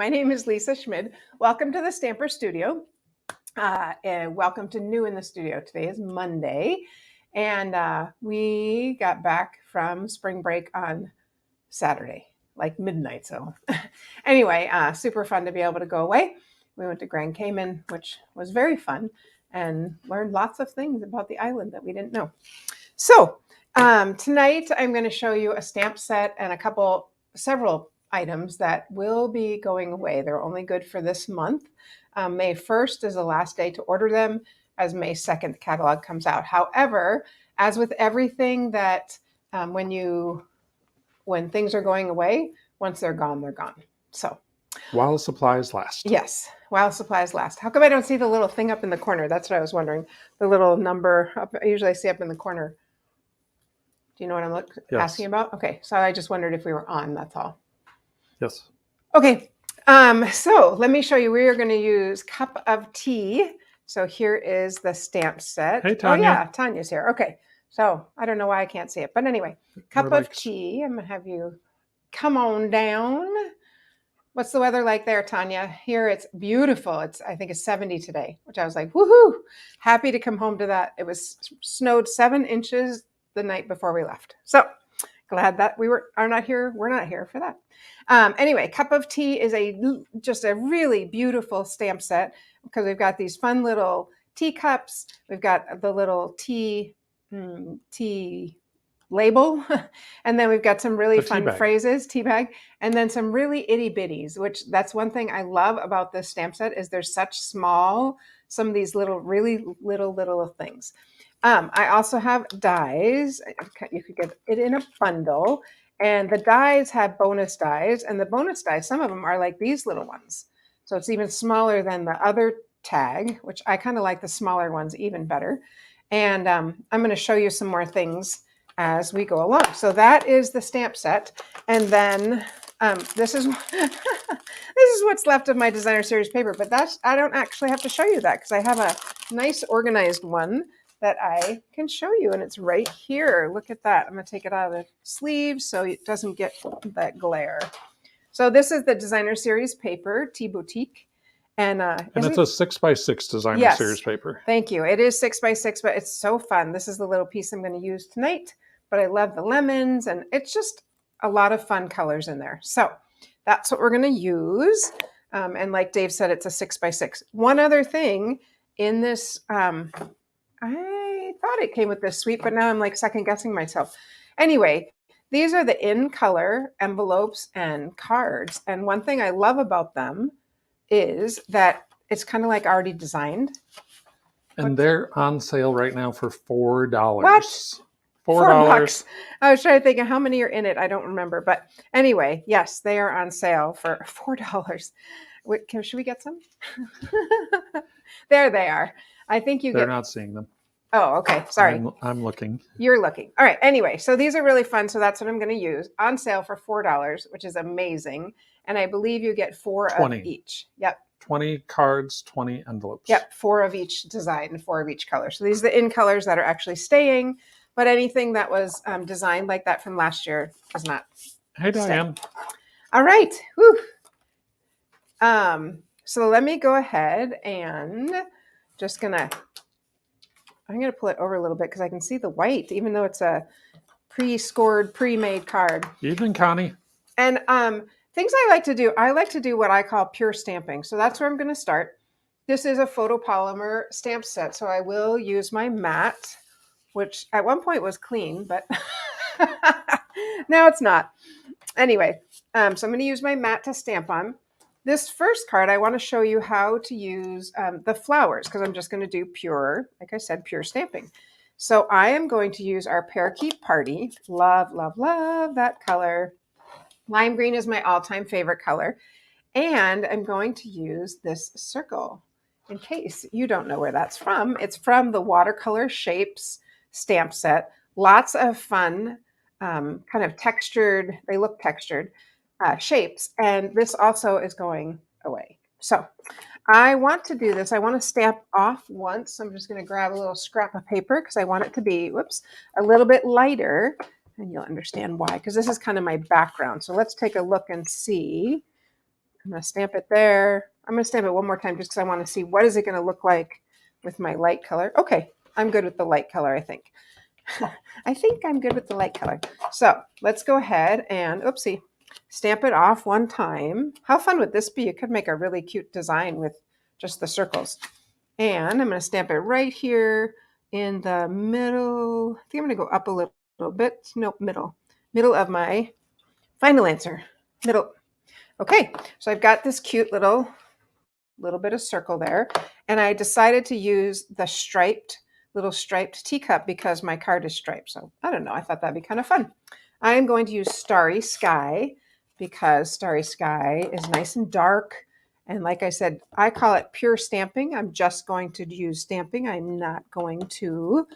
my name is Lisa Schmid. Welcome to the Stamper Studio, and welcome to New in the Studio. Today is Monday, and we got back from spring break on Saturday, like midnight. So anyway, super fun to be able to go away. We went to Grand Cayman, which was very fun, and learned lots of things about the island that we didn't know. So tonight I'm going to show you a stamp set and several items that will be going away. They're only good for this month. May 1st is the last day to order them, as May 2nd the catalog comes out. However, as with everything that when things are going away, once they're gone, they're gone. So while supplies last. Yes, while supplies last. How come I don't see the little thing up in the corner? That's what I was wondering. The little number up, I usually see up in the corner. Do you know what I'm asking about? Okay, so I just wondered if we were on, that's all. Yes. Okay, so let me show you. We are going to use Cup of Tea. So here is the stamp set. Hey, Tanya. Oh, yeah, Tanya's here. Okay, so I don't know why I can't see it. But anyway, Cup of Tea. I'm going to have you come on down. What's the weather like there, Tanya? Here it's beautiful. I think it's 70 today, which I was like, woohoo! Happy to come home to that. It was snowed 7 inches the night before we left. So glad that we're not here for that. Anyway, Cup of Tea is just a really beautiful stamp set because we've got these fun little teacups. We've got the little tea label, and then we've got some really fun phrases, tea bag, and then some really itty bitties, which that's one thing I love about this stamp set is there's such some of these really little things. I also have dies. You could get it in a bundle, and the dies have bonus dies, and the bonus dies, some of them are like these little ones. So it's even smaller than the other tag, which I kind of like the smaller ones even better. And I'm going to show you some more things as we go along. So that is the stamp set. And then this is what's left of my designer series paper, but I don't actually have to show you that because I have a nice organized one that I can show you, and it's right here. Look at that. I'm going to take it out of the sleeve so it doesn't get that glare. So this is the designer series paper, Tea Boutique. And it's a 6x6 designer series paper. Thank you. It is 6x6, but it's so fun. This is the little piece I'm going to use tonight, but I love the lemons, and it's just a lot of fun colors in there. So that's what we're going to use. And like Dave said, it's a 6x6. One other thing in this, I thought it came with this suite, but now I'm like second guessing myself. Anyway, these are the in color envelopes and cards. And one thing I love about them is that it's kind of like already designed. And they're on sale right now for $4. What? $4. I was trying to think of how many are in it. I don't remember. But anyway, yes, they are on sale for $4. Wait, should we get some? There they are. I think they're not seeing them. Oh, okay. Sorry. I'm looking. You're looking. All right. Anyway, so these are really fun. So that's what I'm going to use on sale for $4, which is amazing. And I believe you get 4 of each. Yep. 20 cards, 20 envelopes. Yep. 4 of each design and 4 of each color. So these are the in colors that are actually staying, but anything that was designed like that from last year is not. Hey, Diane. All right. Whew. So let me go ahead and I'm going to pull it over a little bit because I can see the white, even though it's a pre-scored, pre-made card. Evening, Connie. And things I like to do what I call pure stamping. So that's where I'm going to start. This is a photopolymer stamp set. So I will use my mat, which at one point was clean, but now it's not. Anyway, so I'm going to use my mat to stamp on. This first card, I want to show you how to use the flowers because I'm just going to do pure, like I said, pure stamping. So I am going to use our Parakeet Party. Love, love, love that color. Lime green is my all-time favorite color. And I'm going to use this circle in case you don't know where that's from. It's from the Watercolor Shapes stamp set. Lots of fun, kind of textured, they look textured, shapes. And this also is going away. So I want to do this. I want to stamp off once. So I'm just going to grab a little scrap of paper because I want it to be, a little bit lighter. And you'll understand why, because this is kind of my background. So let's take a look and see. I'm going to stamp it there. I'm going to stamp it one more time just because I want to see what is it going to look like with my light color. Okay, I'm good with the light color, I think. I think I'm good with the light color. So let's go ahead and, oopsie, stamp it off one time. How fun would this be? You could make a really cute design with just the circles. And I'm going to stamp it right here in the middle. I think I'm going to go up a little bit. Nope, middle. Middle of my final answer. Middle. Okay, so I've got this cute little bit of circle there. And I decided to use the little striped teacup because my card is striped. So I don't know, I thought that'd be kind of fun. I am going to use Starry Sky because Starry Sky is nice and dark. And like I said, I call it pure stamping. I'm just going to use stamping. I'm not going to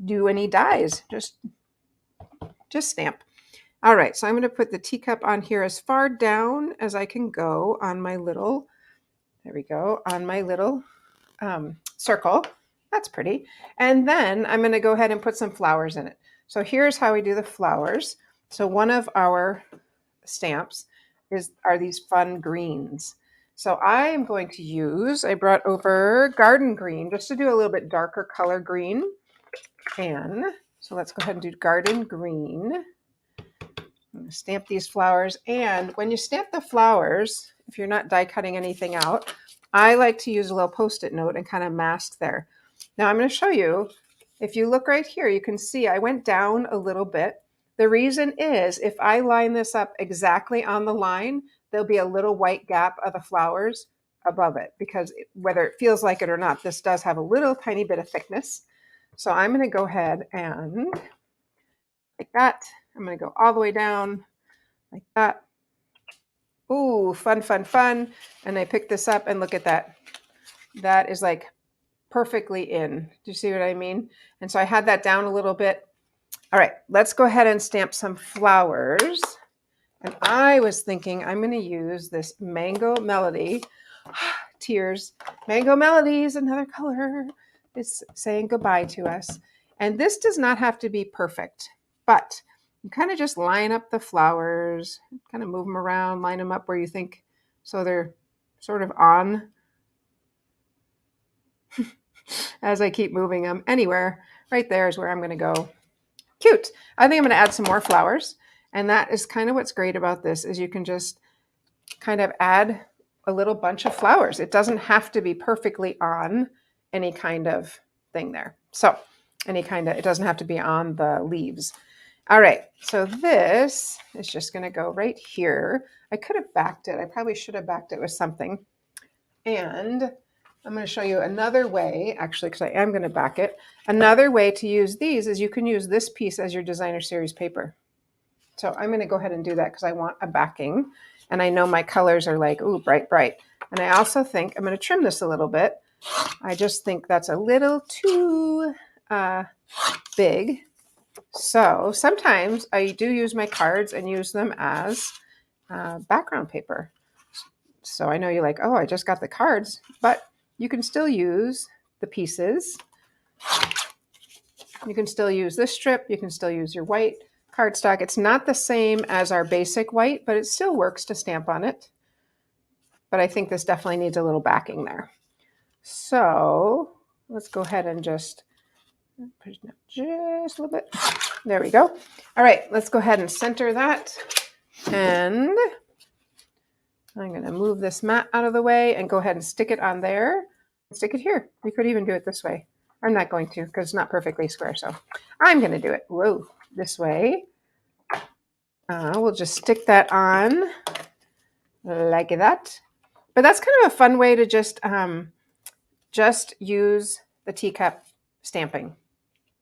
do any dyes, just stamp. All right, so I'm going to put the teacup on here as far down as I can go on my little, there we go, on my little circle. That's pretty. And then I'm going to go ahead and put some flowers in it. So here's how we do the flowers. So one of our stamps are these fun greens. So I am going to use, I brought over garden green just to do a little bit darker color green. And so let's go ahead and do garden green. I'm going to stamp these flowers. And when you stamp the flowers, if you're not die cutting anything out, I like to use a little Post-it note and kind of mask there. Now I'm going to show you, if you look right here, you can see I went down a little bit. The reason is if I line this up exactly on the line, there'll be a little white gap of the flowers above it because whether it feels like it or not, this does have a little tiny bit of thickness. So I'm going to go ahead and like that. I'm going to go all the way down like that. Ooh, fun, fun, fun. And I picked this up and look at that. That is like perfectly in. Do you see what I mean? And so I had that down a little bit. All right, let's go ahead and stamp some flowers. And I was thinking I'm going to use this Mango Melody. Tears. Mango Melody is another color. It's saying goodbye to us. And this does not have to be perfect, but you kind of just line up the flowers, kind of move them around, line them up where you think so they're sort of on as I keep moving them. Anywhere, right there is where I'm going to go. Cute. I think I'm going to add some more flowers. And that is kind of what's great about this is you can just kind of add a little bunch of flowers. It doesn't have to be perfectly on any kind of thing there. So it doesn't have to be on the leaves. All right, so this is just going to go right here. I could have backed it. I probably should have backed it with something. And I'm going to show you another way, actually, because I am going to back it. Another way to use these is you can use this piece as your designer series paper. So I'm going to go ahead and do that because I want a backing. And I know my colors are like, ooh, bright, bright. And I also think I'm going to trim this a little bit. I just think that's a little too big. So sometimes I do use my cards and use them as background paper. So I know you're like, oh, I just got the cards, but you can still use the pieces. You can still use this strip. You can still use your white cardstock. It's not the same as our basic white, but it still works to stamp on it. But I think this definitely needs a little backing there. So let's go ahead and just push it down just a little bit. There we go. All right, let's go ahead and center that. And I'm going to move this mat out of the way and go ahead and stick it on there. Stick it here. You could even do it this way. I'm not going to because it's not perfectly square. So I'm going to do it. Whoa, this way. We'll just stick that on like that. But that's kind of a fun way to just use the teacup stamping.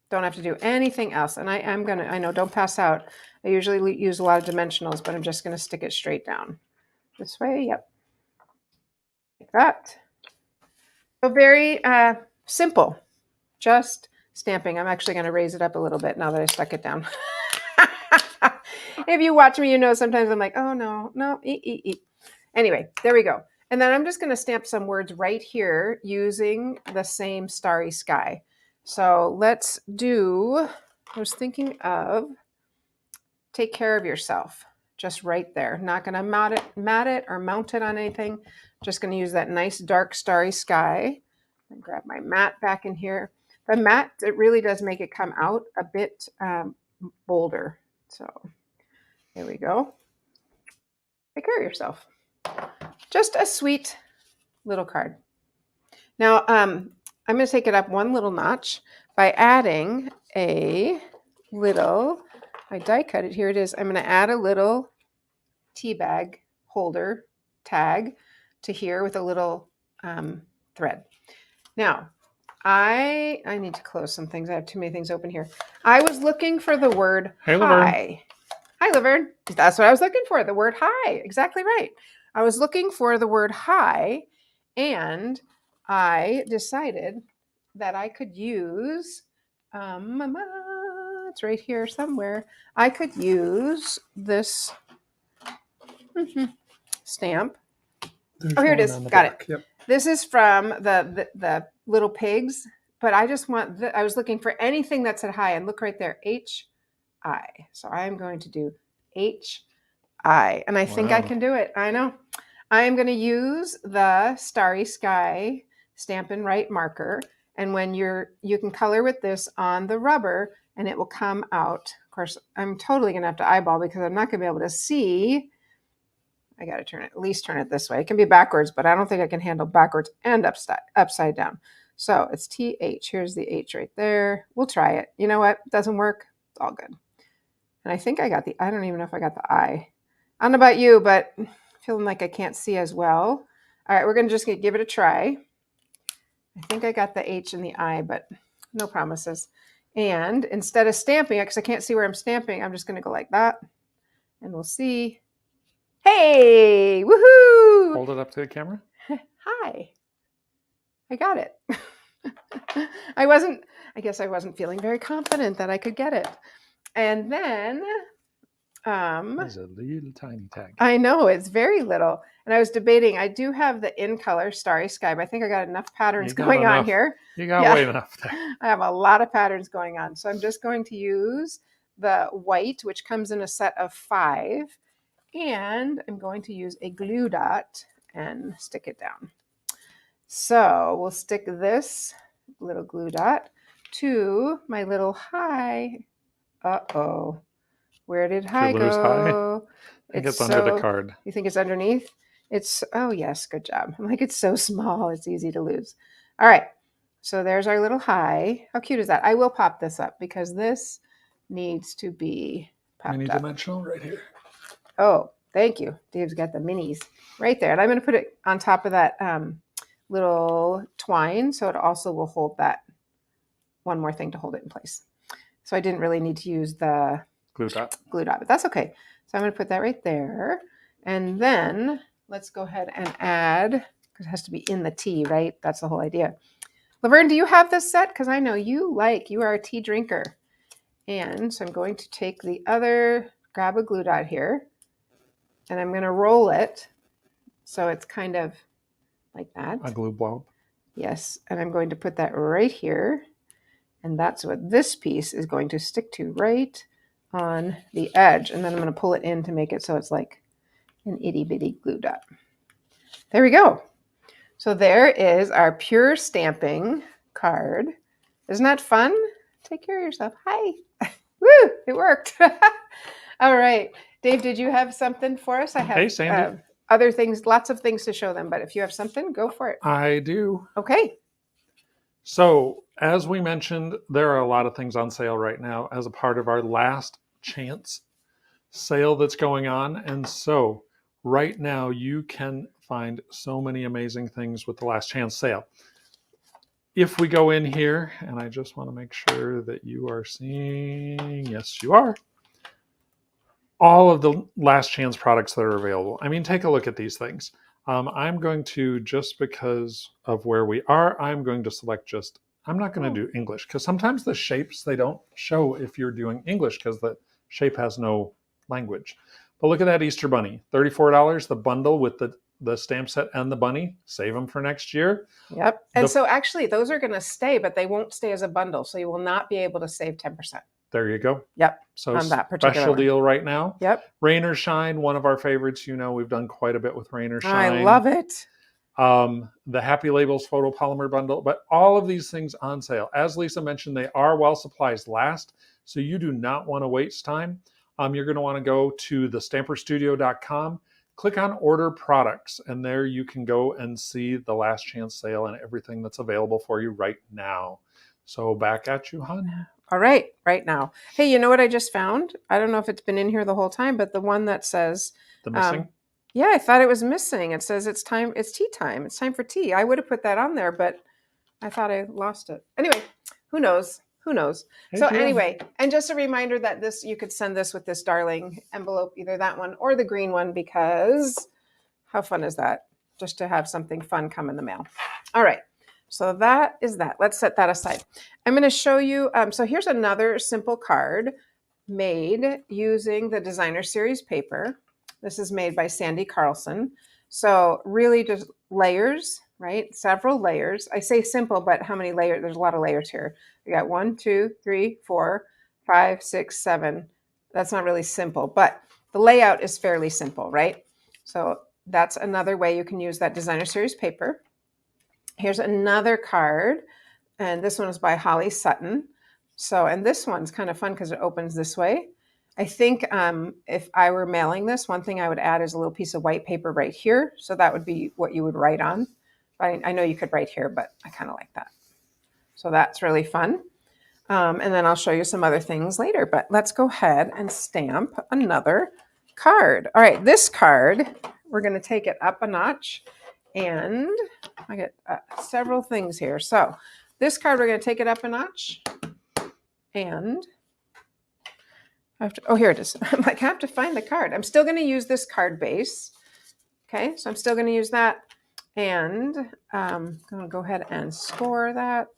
Don't have to do anything else. And I know, don't pass out. I usually use a lot of dimensionals, but I'm just going to stick it straight down. This way, yep. Like that. So very simple, just stamping. I'm actually going to raise it up a little bit now that I stuck it down. If you watch me, you know sometimes I'm like, oh, no, eat. Anyway, there we go. And then I'm just going to stamp some words right here using the same Starry Sky. So let's do, I was thinking of take care of yourself. just right there. Not going to mat it or mount it on anything. Just going to use that nice dark starry sky. And grab my mat back in here. The mat, it really does make it come out a bit bolder. So here we go. Take care of yourself. Just a sweet little card. Now, I'm going to take it up one little notch by adding a little, I die cut it, here it is. I'm going to add a little tea bag holder tag to here with a little thread. Now, I need to close some things. I have too many things open here. I was looking for the word hi. Hi, Laverne. That's what I was looking for, the word hi. Exactly right. I was looking for the word hi, and I decided that I could use, it's right here somewhere. I could use this stamp. Oh, here it is. Got it. Yep. This is from the little pigs, but I just want, I was looking for anything that said hi, and look right there, H-I. So I'm going to do H-I, and I think I can do it. I know. I am going to use the Starry Sky Stampin' Write marker, and when you can color with this on the rubber, and it will come out. Of course, I'm totally going to have to eyeball because I'm not going to be able to see. I got to turn it, at least turn it this way. It can be backwards, but I don't think I can handle backwards and upside down. So it's TH. Here's the H right there. We'll try it. You know what? Doesn't work. It's all good. And I think I got I don't even know if I got the I. I don't know about you, but I'm feeling like I can't see as well. All right, we're going to just give it a try. I think I got the H and the I, but no promises. And instead of stamping it, because I can't see where I'm stamping, I'm just going to go like that. And we'll see. Hey, woohoo! Hold it up to the camera. Hi. I got it. I guess I wasn't feeling very confident that I could get it. And then there's a little tiny tag. I know, it's very little. And I was debating, I do have the in color Starry Sky, but I think I got enough patterns going on here. You got way enough there. I have a lot of patterns going on. So I'm just going to use the white, which comes in a set of 5. And I'm going to use a glue dot and stick it down. So we'll stick this little glue dot to my little hi. Uh-oh. Where did hi go? I think it's under the card. You think it's underneath? Oh yes, good job. I'm like, it's so small, it's easy to lose. All right, so there's our little hi. How cute is that? I will pop this up because this needs to be popped up. Mini-dimensional right here. Oh, thank you. Dave's got the minis right there. And I'm going to put it on top of that little twine so it also will hold that one more thing to hold it in place. So I didn't really need to use the glue dot, but that's okay. So I'm going to put that right there. And then let's go ahead and add, because it has to be in the tea, right? That's the whole idea. Laverne, do you have this set? Because I know you are a tea drinker. And so I'm going to take the other, grab a glue dot here, and I'm going to roll it so it's kind of like that. A glue blob. Yes, and I'm going to put that right here, and that's what this piece is going to stick to, right on the edge. And then I'm going to pull it in to make it so it's like an itty bitty glue dot. There we go. So there is our pure stamping card. Isn't that fun? Take care of yourself. Hi. Woo, it worked. All right. Dave, did you have something for us? I have hey, Sandy. Other things, lots of things to show them, but if you have something, go for it. I do. Okay. So, as we mentioned, there are a lot of things on sale right now as a part of our last chance sale that's going on. And so, right now, you can find so many amazing things with the last chance sale. If we go in here, and I just want to make sure that you are seeing, yes, you are, all of the last chance products that are available. I mean, take a look at these things. I'm going to, just because of where we are, I'm going to select I'm not going to do English, because sometimes the shapes, they don't show if you're doing English because the shape has no language. But look at that Easter bunny, $34, the bundle with the stamp set and the bunny. Save them for next year. Yep. And so actually those are going to stay, but they won't stay as a bundle. So you will not be able to save 10%. There you go. Yep. So On that particular special one. deal right now. Yep. Rain or Shine, one of our favorites. We've done quite a bit with Rain or Shine. I love it. The Happy Labels photopolymer bundle, but all of these things on sale. As Lisa mentioned, they are while supplies last, so you do not want to waste time. You're going to want to go to thestamperstudio.com, click on order products, and there you can go and see the last chance sale and everything that's available for you right now. So back at you, hon. All right, right now. Hey, you know what I just found? I don't know if it's been in here the whole time, but the one that says the missing. Yeah, I thought it was missing. It says it's tea time. It's time for tea. I would have put that on there, but I thought I lost it. Anyway, who knows? Who knows? Hey, so Jim. Anyway, and just a reminder that you could send this with this darling envelope, either that one or the green one, because how fun is that? Just to have something fun come in the mail. All right. So that is that. Let's set that aside. I'm going to show you. So here's another simple card made using the Designer Series paper. This is made by Sandy Carlson. So really just layers, right? Several layers. I say simple, but how many layers? There's a lot of layers here. We got 1, 2, 3, 4, 5, 6, 7. That's not really simple, but the layout is fairly simple, right? So that's another way you can use that Designer Series paper. Here's another card, and this one is by Holly Sutton. So, and this one's kind of fun because it opens this way. I think if I were mailing this, one thing I would add is a little piece of white paper right here. So that would be what you would write on. I know you could write here, but I kind of like that. So that's really fun. And then I'll show you some other things later, but let's go ahead and stamp another card. All right, this card, we're going to take it up a notch, and I get several things here. So this card, we're going to take it up a notch, and here it is. I'm like, I have to find the card. I'm still going to use this card base. Okay, so I'm still going to use that, and I'm going to go ahead and score that.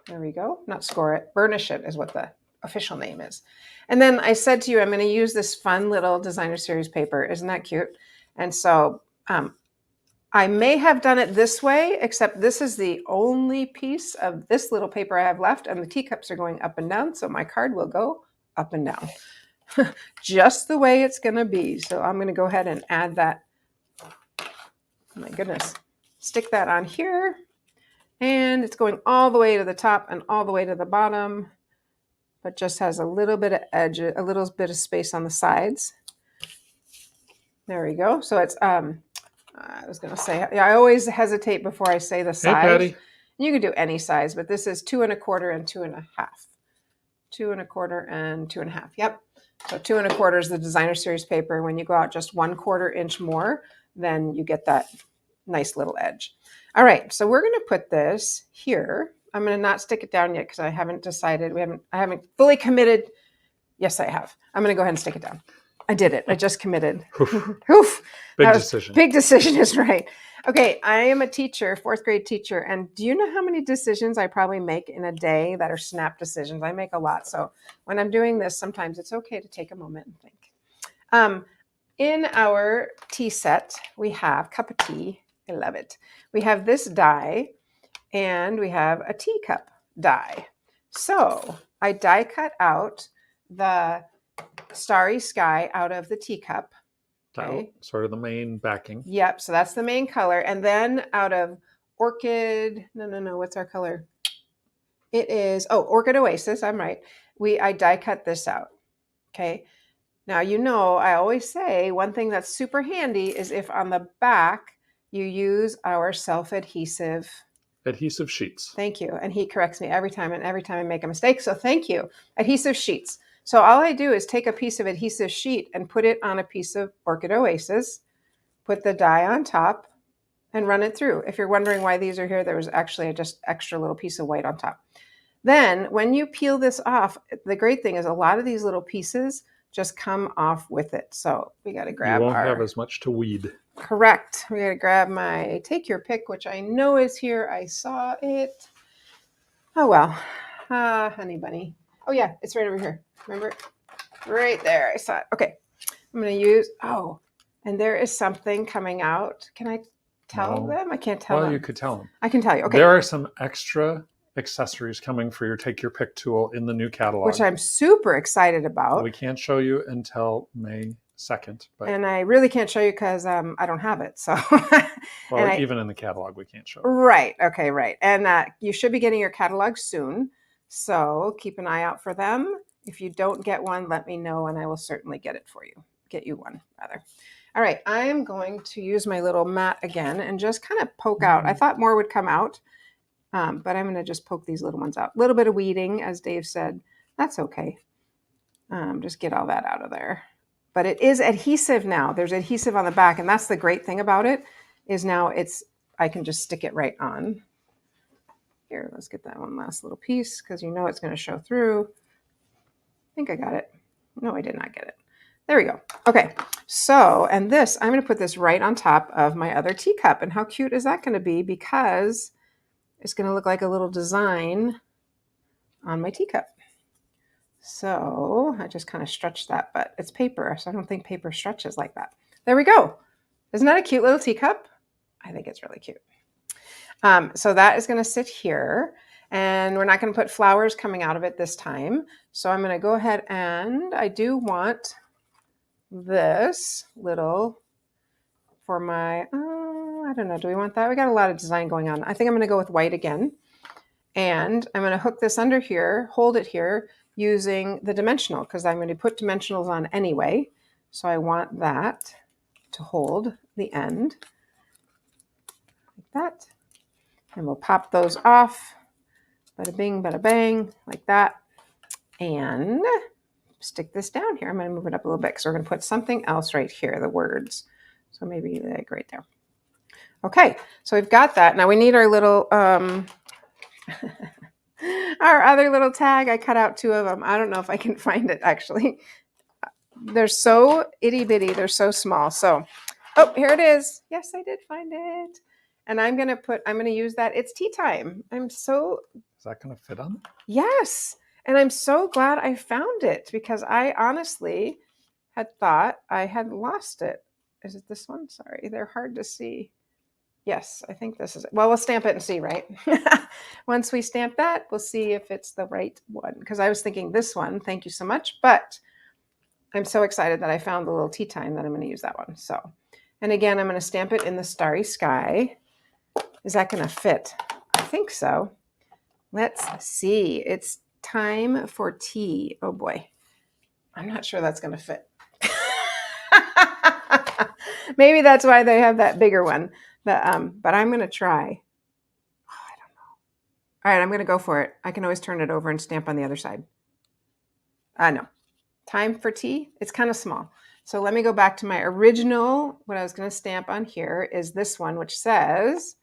There we go. Not score it, burnish it is what the official name is. And then I said to you, I'm going to use this fun little Designer Series paper. Isn't that cute? And so I may have done it this way, except this is the only piece of this little paper I have left, and the teacups are going up and down, so my card will go up and down. Just the way it's going to be. So I'm going to go ahead and add that. Oh my goodness. Stick that on here. And it's going all the way to the top and all the way to the bottom, but just has a little bit of edge, a little bit of space on the sides. There we go. So it's, I was going to say, I always hesitate before I say the size. Hey, Patty. You can do any size, but this is 2 1/4 and 2 1/2. 2 1/4 and 2 1/2. Yep. So 2 1/4 is the Designer Series paper. When you go out just 1/4 inch more, then you get that nice little edge. All right, so we're going to put this here. I'm going to not stick it down yet because I haven't decided. I haven't fully committed. Yes, I have. I'm going to go ahead and stick it down. I did it. I just committed. Oof. Big decision. Big decision is right. Okay, I am a teacher, 4th grade teacher, and do you know how many decisions I probably make in a day that are snap decisions? I make a lot. So when I'm doing this, sometimes it's okay to take a moment and think. In our tea set, we have cuppa tea. I love it. We have this die, and we have a teacup die. So I die cut out the starry sky out of the teacup. Okay. Sort of the main backing. Yep. So that's the main color. And then out of orchid, no. What's our color? It is, Orchid Oasis. I'm right. I die cut this out. Okay. Now, I always say one thing that's super handy is if on the back you use our self-adhesive sheets. Thank you. And he corrects me every time I make a mistake. So thank you. Adhesive sheets. So all I do is take a piece of adhesive sheet and put it on a piece of Orchid Oasis, put the die on top, and run it through. If you're wondering why these are here, there was actually just extra little piece of white on top. Then when you peel this off, the great thing is a lot of these little pieces just come off with it. So we got to grab You won't have as much to weed. Correct. We got to grab my take your pick, which I know is here. I saw it. Oh, well. Honey bunny. Oh, yeah. It's right over here. Remember? Right there. I saw it. Okay. I'm going to use, and there is something coming out. Can I tell them? I can't tell them. Well, you could tell them. I can tell you. Okay. There are some extra accessories coming for your take your pick tool in the new catalog, which I'm super excited about. We can't show you until May 2nd, and I really can't show you because I don't have it. So, well, even in the catalog, we can't show it. Right. Okay. Right. And you should be getting your catalog soon. So keep an eye out for them. If you don't get one, let me know and I will certainly get you one rather. All right. I am going to use my little mat again and just kind of poke out. I thought more would come out, but I'm going to just poke these little ones out. A little bit of weeding, as Dave said. That's okay. Just get all that out of there. But it is adhesive now. There's adhesive on the back, and that's the great thing about it is now I can just stick it right on. Here, let's get that one last little piece because you know it's going to show through. I think I got it. No, I did not get it. There we go. Okay, so, and this, I'm going to put this right on top of my other teacup. And how cute is that going to be? Because it's going to look like a little design on my teacup. So I just kind of stretch that, but it's paper, so I don't think paper stretches like that. There we go. Isn't that a cute little teacup? I think it's really cute. So that is going to sit here, and we're not going to put flowers coming out of it this time. So I'm going to go ahead and I do want this little for my, I don't know, do we want that? We got a lot of design going on. I think I'm going to go with white again. And I'm going to hook this under here, hold it here using the dimensional because I'm going to put dimensionals on anyway. So I want that to hold the end like that. And we'll pop those off. Bada bing, bada bang, like that. And stick this down here. I'm going to move it up a little bit because we're going to put something else right here, the words. So maybe like right there. Okay, so we've got that. Now we need our little, our other little tag. I cut out 2 of them. I don't know if I can find it actually. They're so itty bitty. They're so small. So, oh, here it is. Yes, I did find it. And I'm going to use that. It's tea time. Is that going to fit on? Yes. And I'm so glad I found it because I honestly had thought I had lost it. Is it this one? Sorry, they're hard to see. Yes, I think this is it. Well, we'll stamp it and see, right? Once we stamp that, we'll see if it's the right one. Because I was thinking this one, thank you so much. But I'm so excited that I found the little tea time that I'm going to use that one. So, and again, I'm going to stamp it in the starry sky. Is that going to fit? I think so. Let's see. It's time for tea. Oh boy. I'm not sure that's going to fit. Maybe that's why they have that bigger one. But I'm going to try. Oh, I don't know. All right, I'm going to go for it. I can always turn it over and stamp on the other side. No. Time for tea. It's kind of small. So let me go back to my original. What I was going to stamp on here is this one, which says,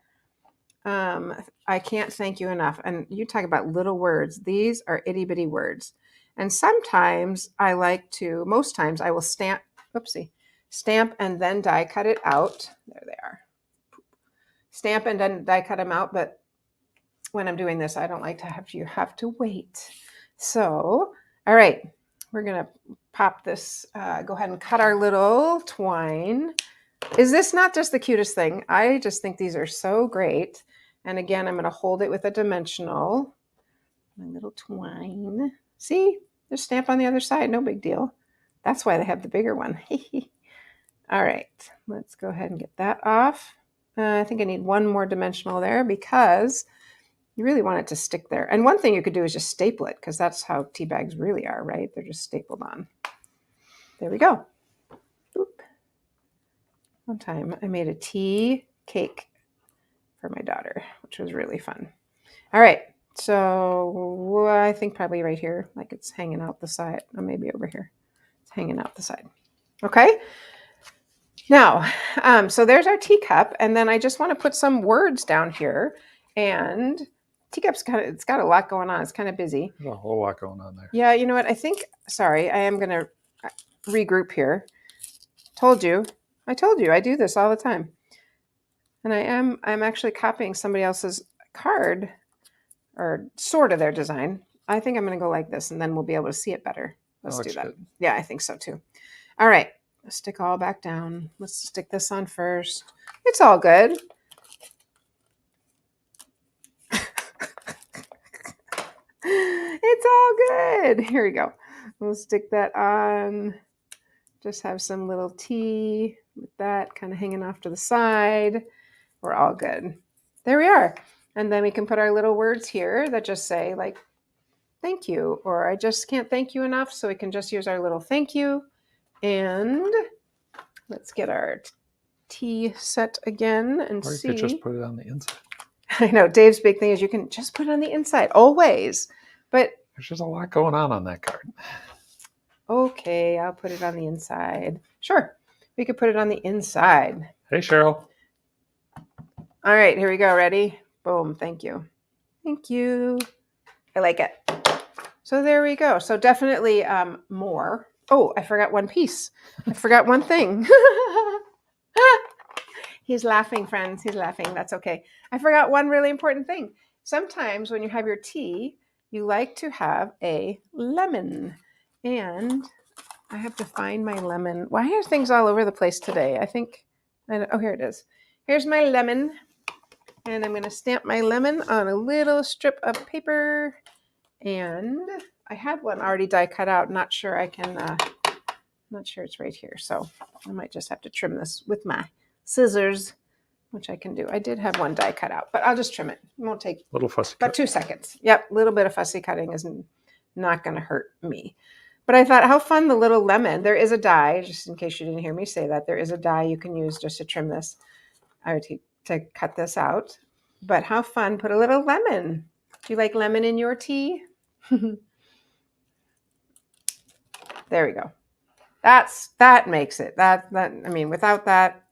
I can't thank you enough. And you talk about little words. These are itty bitty words. And sometimes most times I will stamp and then die cut it out. There they are. Stamp and then die cut them out. But when I'm doing this, I don't like to have to wait. So, all right, we're going to pop this, go ahead and cut our little twine. Is this not just the cutest thing? I just think these are so great. And again, I'm going to hold it with a dimensional. My little twine. See? There's stamp on the other side. No big deal. That's why they have the bigger one. All right. Let's go ahead and get that off. I think I need one more dimensional there because you really want it to stick there. And one thing you could do is just staple it because that's how tea bags really are, right? They're just stapled on. There we go. Oop. One time I made a tea cake for my daughter, which was really fun. All right. So I think probably right here, like it's hanging out the side, or maybe over here. It's hanging out the side. Okay. Now, so there's our teacup, and then I just want to put some words down here. And teacup's it's got a lot going on. It's kind of busy. There's a whole lot going on there. Yeah, you know what? I am going to regroup here. I told you, I do this all the time. And I'm actually copying somebody else's card or sort of their design. I think I'm going to go like this and then we'll be able to see it better. Let's do that. Good. Yeah, I think so too. All right. Let's stick all back down. Let's stick this on first. It's all good. It's all good. Here we go. We'll stick that on. Just have some little tea with that kind of hanging off to the side. We're all good. There we are. And then we can put our little words here that just say like, thank you, or I just can't thank you enough. So we can just use our little thank you. And let's get our tea set again and or you see. could just put it on the inside. I know Dave's big thing is you can just put it on the inside always, but there's just a lot going on that card. Okay, I'll put it on the inside. Sure, we could put it on the inside. Hey, Cheryl. All right, here we go. Ready? Boom. Thank you. Thank you. I like it. So there we go. So definitely more. Oh, I forgot one piece. I forgot one thing. He's laughing, friends. He's laughing. That's okay. I forgot one really important thing. Sometimes when you have your tea, you like to have a lemon. And I have to find my lemon. Why are things all over the place today? Oh, here it is. Here's my lemon. And I'm going to stamp my lemon on a little strip of paper. And I had one already die cut out. Not sure it's right here. So I might just have to trim this with my scissors, which I can do. I did have one die cut out, but I'll just trim it. It won't take little fussy about 2 seconds. Yep, a little bit of fussy cutting is not going to hurt me. But I thought, how fun, the little lemon. There is a die, just in case you didn't hear me say that. There is a die you can use just to trim this. I would take to cut this out. But how fun, put a little lemon. Do you like lemon in your tea? There we go. That makes it. Without that,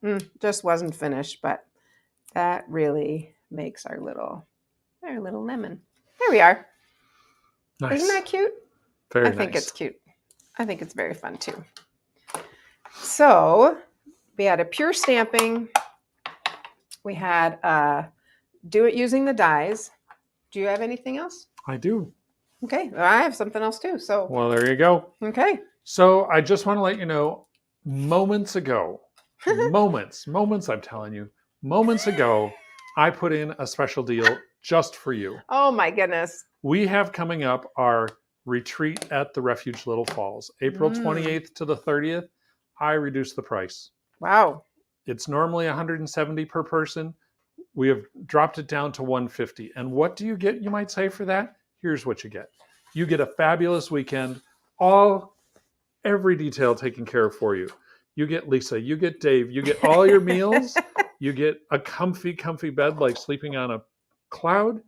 just wasn't finished, but that really makes our little lemon. There we are. Nice. Isn't that cute? Very I think it's cute. I think it's very fun too. So we had a pure stamping. We had do it using the dies. Do you have anything else? I do. Okay. Well, I have something else too. So well, there you go. Okay. So I just want to let you know, moments ago, moments, I'm telling you, moments ago, I put in a special deal just for you. Oh my goodness. We have coming up our retreat at the Refuge Little Falls, April 28th to the 30th. I reduced the price. Wow. It's normally $170 per person. We have dropped it down to $150. And what do you get, you might say, for that? Here's what you get. You get a fabulous weekend, every detail taken care of for you. You get Lisa, you get Dave, you get all your meals, you get a comfy bed like sleeping on a cloud.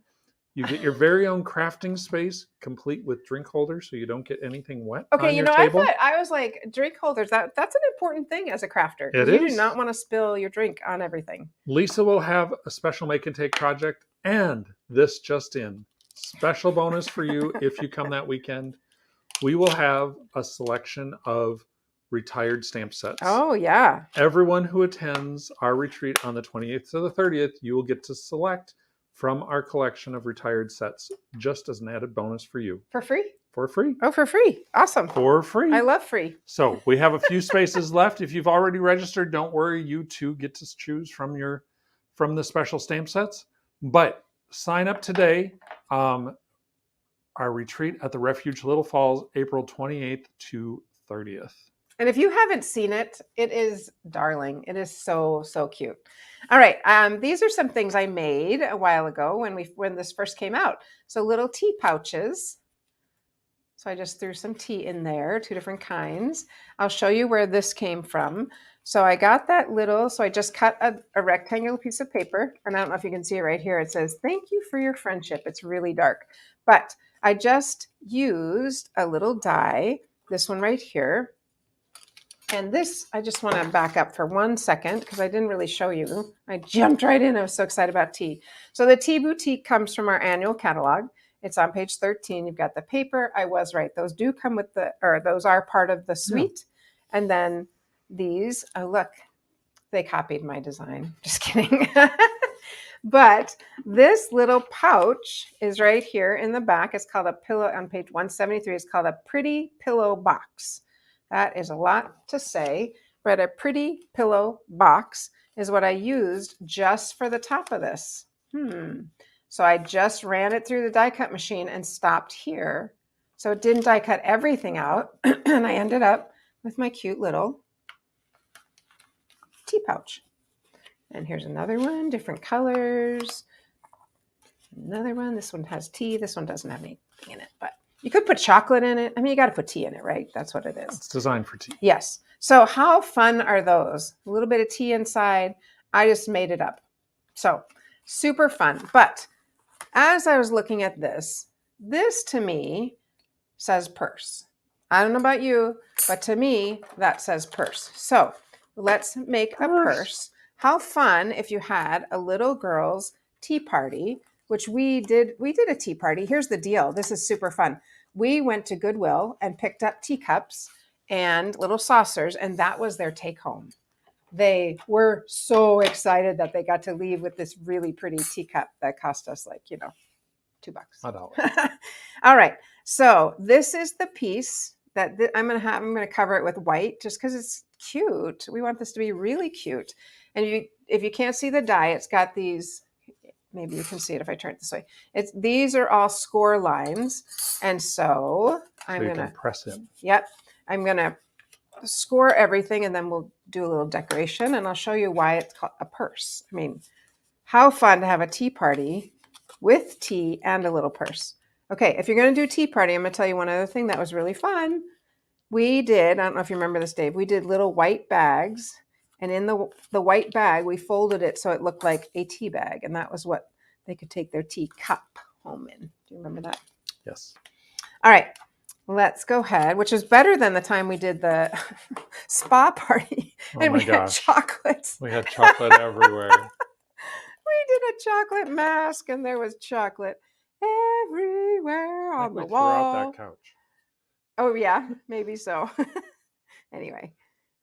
You get your very own crafting space, complete with drink holders, so you don't get anything wet on your table. I was like, drink holders, that's an important thing as a crafter. It is. You do not want to spill your drink on everything. Lisa will have a special make and take project, and this just in, special bonus for you if you come that weekend. We will have a selection of retired stamp sets. Oh, yeah. Everyone who attends our retreat on the 28th to the 30th, you will get to select from our collection of retired sets, just as an added bonus for you. For free? For free. Oh, for free. Awesome. For free. I love free. So we have a few spaces left. If you've already registered, don't worry. You too get to choose from the special stamp sets. But sign up today. Our retreat at the Refuge Little Falls, April 28th to 30th. And if you haven't seen it, it is darling. It is so, so cute. All right. These are some things I made a while ago when this first came out. So little tea pouches. So I just threw some tea in there, 2 different kinds. I'll show you where this came from. So I got that so I just cut a rectangular piece of paper. And I don't know if you can see it right here. It says, "Thank you for your friendship." It's really dark. But I just used a little die, this one right here. And this, I just want to back up for 1 second because I didn't really show you. I jumped right in. I was so excited about tea. So the Tea Boutique comes from our annual catalog. It's on page 13. You've got the paper. I was right. Those do come with those are part of the suite. Yeah. And then these, oh, look, they copied my design. Just kidding. But this little pouch is right here in the back. It's called a pillow on page 173. It's called a pretty pillow box. That is a lot to say, but a pretty pillow box is what I used just for the top of this. So I just ran it through the die cut machine and stopped here. So it didn't die cut everything out. And I ended up with my cute little tea pouch. And here's another one, different colors. Another one. This one has tea. This one doesn't have anything in it, but you could put chocolate in it. I mean, you got to put tea in it, right? That's what it is. It's designed for tea. Yes. So how fun are those? A little bit of tea inside. I just made it up. So super fun. But as I was looking at this to me says purse. I don't know about you, but to me, that says purse. So let's make a purse. How fun if you had a little girl's tea party, which we did a tea party. Here's the deal. This is super fun. We went to Goodwill and picked up teacups and little saucers, and that was their take home. They were so excited that they got to leave with this really pretty teacup that cost us like, $2. $1. All right. So this is the piece that I'm going to cover it with white just because it's cute. We want this to be really cute. And if you can't see the die, it's got these, maybe you can see it if I turn it this way. These are all score lines. And so I'm going to press in. Yep. I'm going to score everything and then we'll do a little decoration and I'll show you why it's called a purse. I mean, how fun to have a tea party with tea and a little purse. Okay, if you're going to do a tea party, I'm going to tell you one other thing that was really fun. We did, I don't know if you remember this, Dave, we did little white bags. And in the white bag, we folded it so it looked like a tea bag. And that was what they could take their tea cup home in. Do you remember that? Yes. All right, let's go ahead, which is better than the time we did the spa party. And we had chocolate. We had chocolate everywhere. We did a chocolate mask and there was chocolate everywhere on the wall. Threw out that couch. Oh yeah, maybe so. Anyway,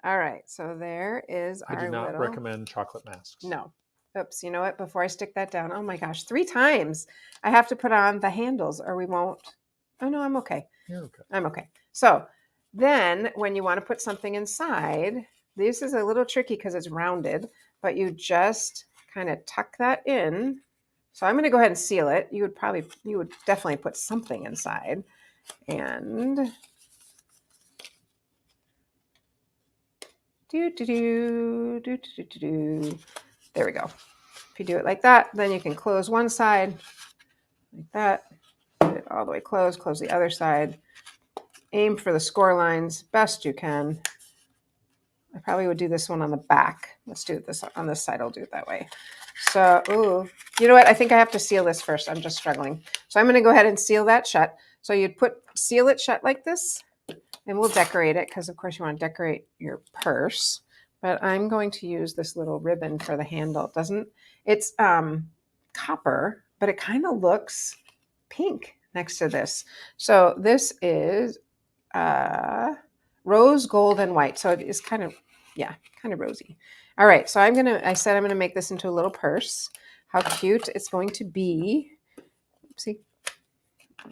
all right. So there is our I do not recommend chocolate masks. No. Oops. You know what? Before I stick that down, oh my gosh, 3 times I have to put on the handles or we won't. Oh no, I'm okay. You're okay. I'm okay. So then when you want to put something inside, this is a little tricky because it's rounded, but you just kind of tuck that in. So I'm going to go ahead and seal it. You would definitely put something inside. And there we go. If you do it like that, then you can close one side like that. Put it all the way closed. Close the other side. Aim for the score lines best you can. I probably would do this one on the back. Let's do this on this side. I'll do it that way. So, ooh, you know what? I think I have to seal this first. I'm just struggling. So I'm going to go ahead and seal that shut. So you'd seal it shut like this, and we'll decorate it because, of course, you want to decorate your purse. But I'm going to use this little ribbon for the handle. It's copper, but it kind of looks pink next to this. So this is rose, gold, and white. So it is kind of rosy. All right. So I said I'm going to make this into a little purse. How cute it's going to be. Oopsie.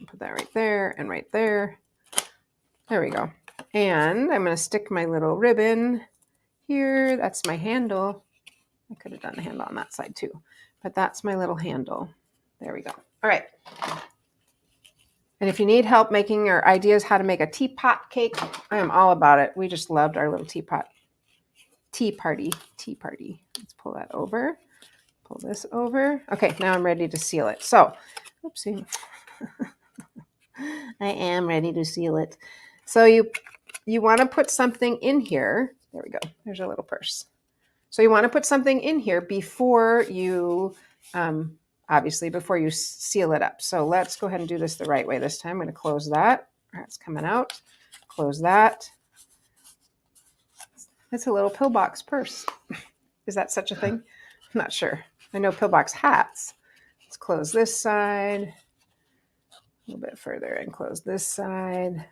Put that right there and right there. There we go. And I'm going to stick my little ribbon here. That's my handle. I could have done the handle on that side too, but that's my little handle. There we go. All right. And if you need help making or ideas how to make a teapot cake, I am all about it. We just loved our little teapot. Tea party. Let's pull that over. Pull this over. Okay, now I'm ready to seal it. So, oopsie. I am ready to seal it. So you want to put something in here. There we go. There's a little purse. So you want to put something in here before you, obviously, before you seal it up. So let's go ahead and do this the right way this time. I'm going to close that. That's coming out. Close that. It's a little pillbox purse. Is that such a thing? I'm not sure. I know pillbox hats. Let's close this side. A little bit further and close this side.